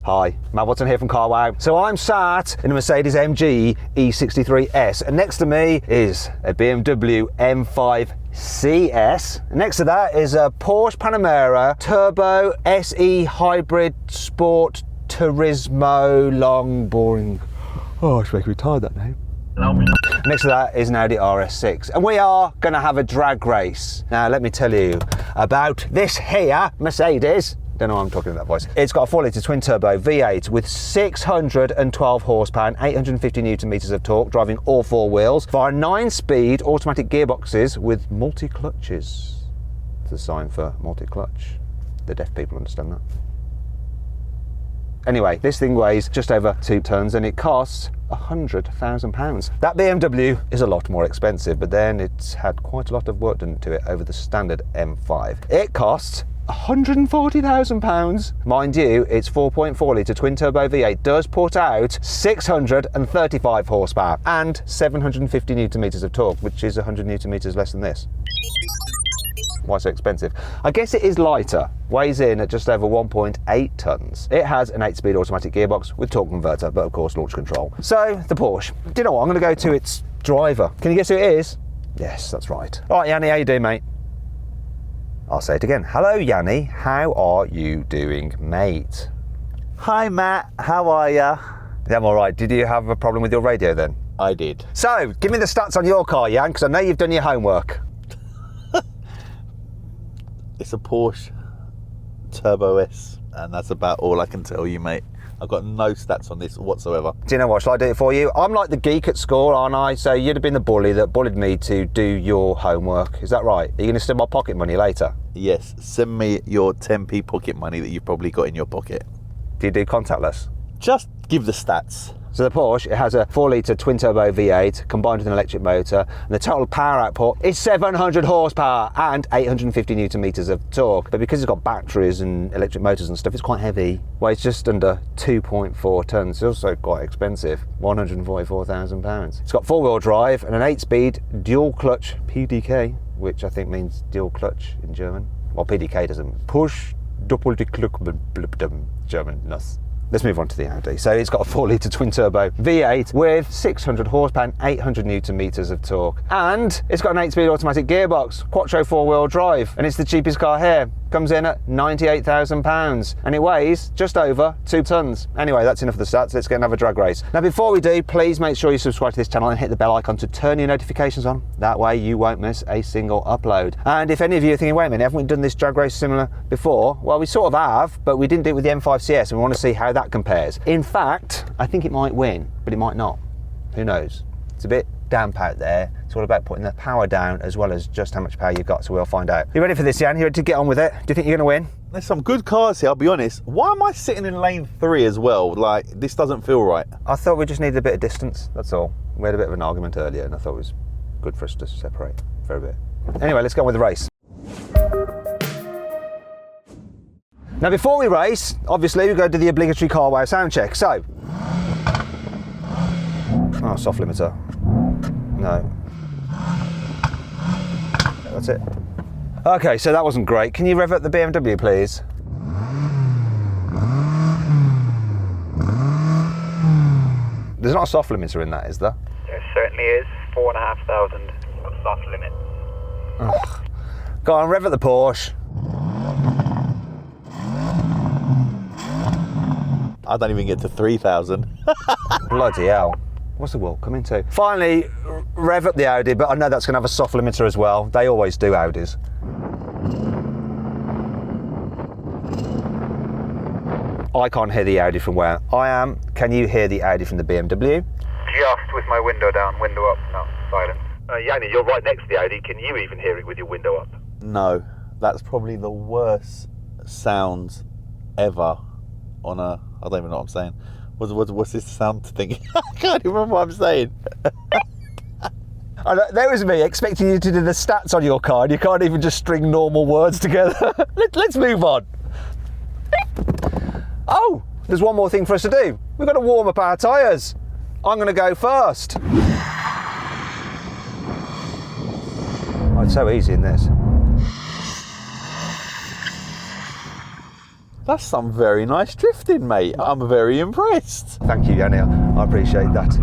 Hi, Matt Watson here from carwow. So I'm sat in a Mercedes-AMG E63s, and next to me is a BMW M5cs. Next to that is a Porsche Panamera Turbo SE Hybrid Sport Turismo Long Boring. Oh, it's making me tired, that name. Next to that is an Audi RS6, and we are going to have a drag race. Now let me tell you about this here Mercedes. Don't know why I'm talking in that voice. It's got a 4-litre twin-turbo V8 with 612 horsepower and 850 newton meters of torque, driving all four wheels via 9-speed automatic gearboxes with multi-clutches. It's a sign for multi-clutch. The deaf people understand that. Anyway, this thing weighs just over 2 tons and it costs £100,000. That BMW is a lot more expensive, but then it's had quite a lot of work done to it over the standard M5. It costs £140,000. Mind you, its 4.4 litre twin turbo V8 does put out 635 horsepower and 750 newton meters of torque, which is 100 newton meters less than this. Why so expensive? I guess it is lighter, weighs in at just over 1.8 tons. It has an 8-speed automatic gearbox with torque converter, but of course launch control. So the Porsche, do you know what? I'm going to go to its driver. Can you guess who it is? Yes, that's right. All right, Yanni, how you doing, mate? I'll say it again. Hello, Yanni. How are you doing, mate? Hi, Matt. How are ya? Yeah, I'm all right. Did you have a problem with your radio then? I did. So, give me the stats on your car, Jan, because I know you've done your homework. It's a Porsche Turbo S, and that's about all I can tell you, mate. I've got no stats on this whatsoever. Do you know what? Shall I do it for you? I'm like the geek at school, aren't I? So you'd have been the bully that bullied me to do your homework. Is that right? Are you going to steal my pocket money later? Yes. Send me your 10p pocket money that you've probably got in your pocket. Do you do contactless? Just give the stats. So the Porsche, it has a 4-litre twin-turbo V8 combined with an electric motor, and the total power output is 700 horsepower and 850 newton meters of torque. But because it's got batteries and electric motors and stuff, it's quite heavy. Weighs just under 2.4 tons. It's also quite expensive, £144,000. It's got 4-wheel drive and an 8-speed dual-clutch PDK, which I think means dual clutch in German. Well, PDK doesn't. Push Doppelkluck German-ness. Let's move on to the Audi. So it's got a 4-litre twin-turbo V8 with 600 horsepower and 800 newton meters of torque. And it's got an 8-speed automatic gearbox, quattro 4-wheel drive, and it's the cheapest car here. Comes in at £98,000, and it weighs just over 2 tons. Anyway, that's enough of the stats. Let's get another drag race. Now, before we do, please make sure you subscribe to this channel and hit the bell icon to turn your notifications on. That way you won't miss a single upload. And if any of you are thinking, wait a minute, haven't we done this drag race similar before? Well, we sort of have, but we didn't do it with the M5cs, and we want to see how that compares. In fact, I think it might win, but it might not. Who knows? It's a bit damp out there. It's all about putting the power down as well as just how much power you've got, so we'll find out. You ready for this, Jan? You ready to get on with it? Do you think you're going to win? There's some good cars here, I'll be honest. Why am I sitting in lane 3 as well? Like, this doesn't feel right. I thought we just needed a bit of distance, that's all. We had a bit of an argument earlier and I thought it was good for us to separate for a bit. Anyway, let's go on with the race. Now, before we race, obviously we go to the obligatory carwow sound check. So, oh, soft limiter. No. That's it. Okay, so that wasn't great. Can you rev up the BMW, please? There's not a soft limiter in that, is there? There certainly is. 4,500 soft limit. Ugh. Go on, rev up the Porsche. I don't even get to 3,000. Bloody hell. What's the world coming to? Finally, rev up the Audi, but I know that's going to have a soft limiter as well. They always do, Audis. I can't hear the Audi from where I am. Can you hear the Audi from the BMW? Just with my window down, window up, no, silence. Yanni, you're right next to the Audi. Can you even hear it with your window up? No, that's probably the worst sound ever on a, I don't even know what I'm saying. What's this sound thing? I can't even remember what I'm saying. There was me expecting you to do the stats on your car and you can't even just string normal words together. Let's move on. Oh, there's one more thing for us to do. We've got to warm up our tyres. I'm going to go first. Oh, it's so easy in this. That's some very nice drifting, mate. I'm very impressed. Thank you, Yanni. I appreciate that.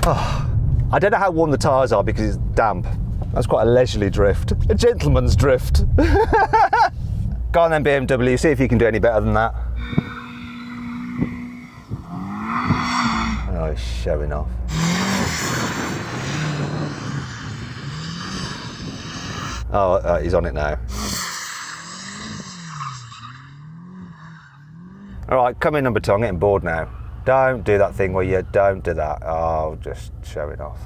Oh, I don't know how warm the tyres are because it's damp. That's quite a leisurely drift. A gentleman's drift. Go on then, BMW, see if you can do any better than that. Oh, he's showing off. Oh, he's on it now. All right, come in, number two. I'm getting bored now. Don't do that thing where you don't do that. Oh, just show it off.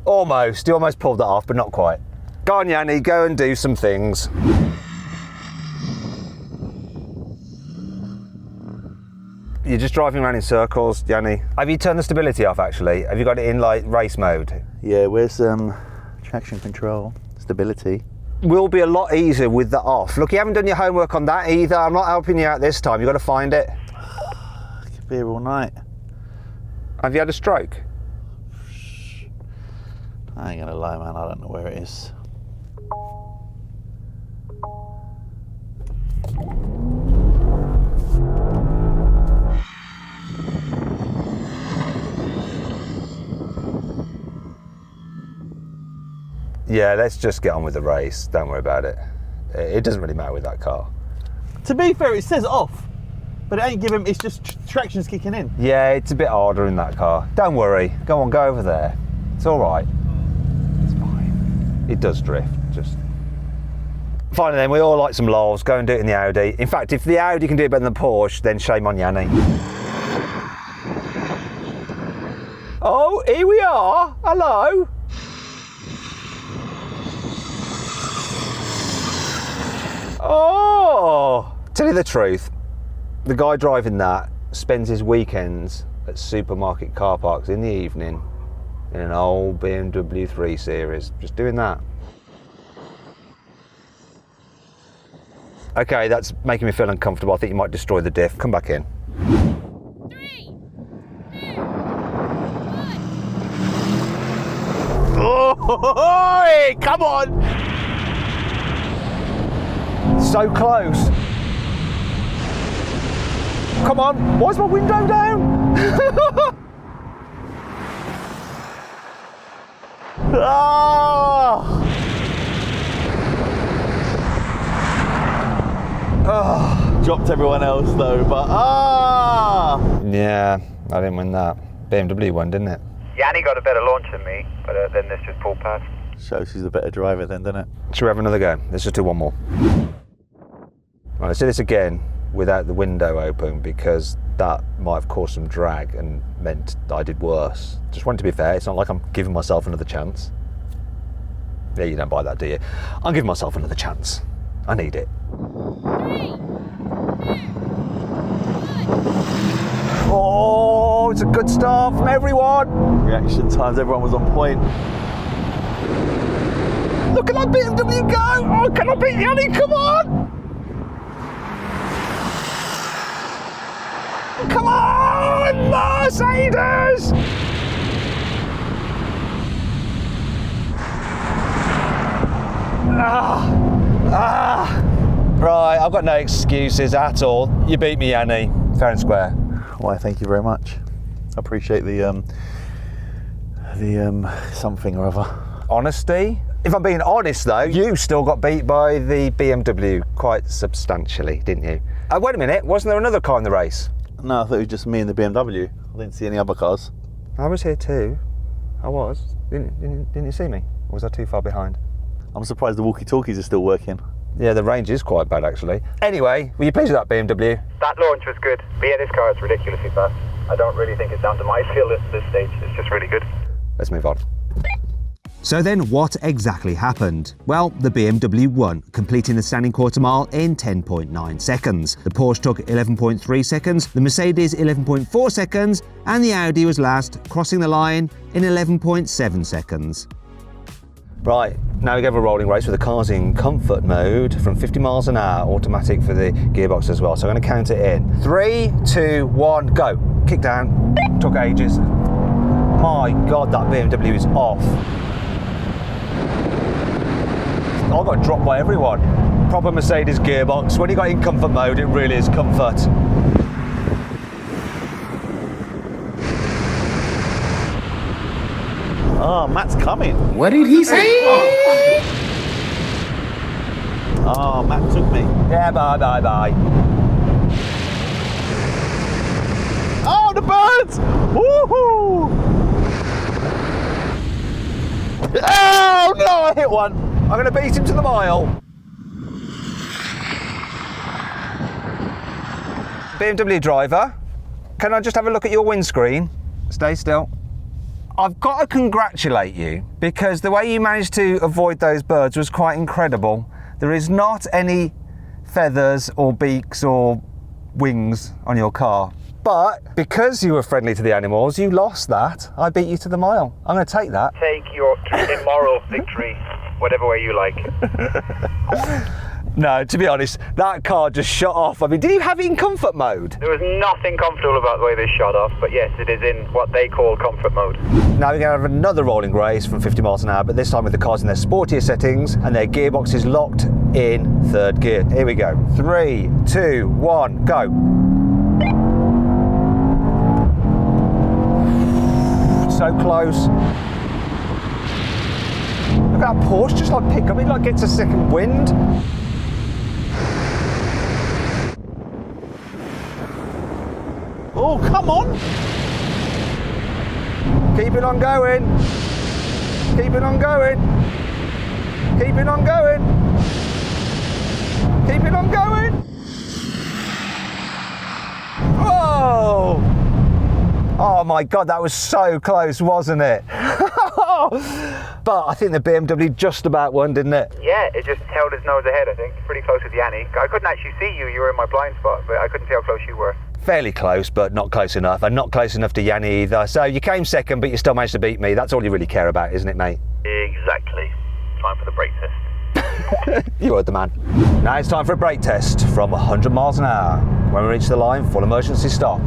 Almost. You almost pulled that off, but not quite. Go on, Yanni. Go and do some things. You're just driving around in circles, Yanni. Have you turned the stability off, actually? Have you got it in, like, race mode? Yeah, where's traction control, stability? Will be a lot easier with that off. Look, you haven't done your homework on that either. I'm not helping you out this time. You've got to find it. I could be here all night. Have you had a stroke? I ain't gonna lie, man. I don't know where it is. Yeah, let's just get on with the race. Don't worry about it. It doesn't really matter with that car. To be fair, it says off, but it ain't giving. It's just traction's kicking in. Yeah, it's a bit harder in that car. Don't worry. Go on, go over there. It's all right. It's fine. It does drift. Just. Finally, then, we all like some lols. Go and do it in the Audi. In fact, if the Audi can do it better than the Porsche, then shame on Yanni. Oh, here we are. Hello. Oh! Tell you the truth, the guy driving that spends his weekends at supermarket car parks in the evening in an old BMW 3 Series, just doing that. Okay, that's making me feel uncomfortable. I think you might destroy the diff. Come back in. 3, 2, 1. Oh, come on! So close. Come on, why's my window down? Ah! Oh. Dropped everyone else though, but Yeah, I didn't win that. BMW won, didn't it? Yanni got a better launch than me, but then this just pulled past. Shows she's a better driver then, doesn't it? Should we have another go? Let's just do one more. Right, let's do this again without the window open because that might have caused some drag and meant that I did worse. Just want it to be fair. It's not like I'm giving myself another chance. Yeah, you don't buy that, do you? I'm giving myself another chance. I need it. 3, 2, 1. Oh, it's a good start from everyone. Reaction times, everyone was on point. Look at that BMW go. Oh, can I beat Yanni? Come on. Come on, Mercedes! Right, I've got no excuses at all. You beat me, Yanni. Fair and square. Why, thank you very much. I appreciate the something or other. Honesty? If I'm being honest though, you still got beat by the BMW quite substantially, didn't you? Wait a minute, wasn't there another car in the race? No, I thought it was just me and the BMW. I didn't see any other cars. I was here too. I was. Didn't you see me? Or was I too far behind? I'm surprised the walkie-talkies are still working. Yeah, the range is quite bad actually. Anyway, were you pleased with that BMW? That launch was good, but yeah, this car is ridiculously fast. I don't really think it's down to my skill at this stage. It's just really good. Let's move on. So then what exactly happened? Well, the BMW won, completing the standing quarter mile in 10.9 seconds. The Porsche took 11.3 seconds, the Mercedes 11.4 seconds, and the Audi was last, crossing the line in 11.7 seconds. Right, now we go for a rolling race with the cars in comfort mode from 50 miles an hour, automatic for the gearbox as well. So I'm going to count it in. 3, 2, 1, go. Kick down. Took ages. My God, that BMW is off. I got dropped by everyone. proper Mercedes gearbox. When you got in comfort mode, it really is comfort. Oh, Matt's coming. What did he say? Oh, Matt took me. Yeah, bye. Oh, the birds! Woohoo! Oh no, I hit one. I'm going to beat him to the mile. BMW driver, can I just have a look at your windscreen? Stay still. I've got to congratulate you because the way you managed to avoid those birds was quite incredible. There is not any feathers or beaks or wings on your car. But because you were friendly to the animals, you lost that. I beat you to the mile. I'm going to take that. Take your immoral victory, whatever way you like. No, to be honest, that car just shot off. I mean, did you have it in comfort mode? There was nothing comfortable about the way this shot off, but yes, it is in what they call comfort mode. Now we're going to have another rolling race from 50 miles an hour, but this time with the cars in their sportier settings and their gearbox is locked in third gear. Here we go. 3, 2, 1, go. So close. Look at that Porsche just like pick up, it like gets a second wind. Oh, come on! Keep it on going. Keep it on going. Keep it on going. Keep it on going. Whoa! Oh my God, that was so close, wasn't it? But I think the BMW just about won, didn't it? Yeah, it just held its nose ahead, I think. Pretty close with Yanni. I couldn't actually see you, you were in my blind spot, but I couldn't see how close you were. Fairly close, but not close enough, and not close enough to Yanni either. So you came second, but you still managed to beat me. That's all you really care about, isn't it, mate? Exactly. Time for the brake test. You heard the man. Now it's time for a brake test from 100 miles an hour. When we reach the line, full emergency stop.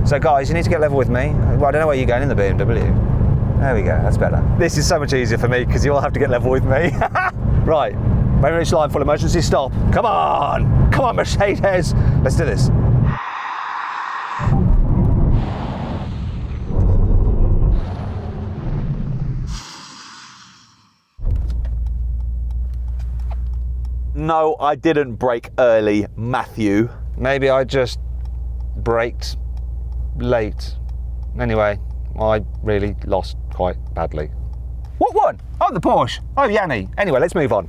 So guys, you need to get level with me. Well, I don't know where you're going in the BMW. There we go, that's better. This is so much easier for me because you all have to get level with me. Right, when we reach the line, full emergency stop. Come on! Come on, Mercedes! Let's do this. No, I didn't brake early, Matthew. Maybe I just braked late. Anyway, I really lost quite badly. What won? Oh, the Porsche. Oh, Yanni. Anyway, let's move on.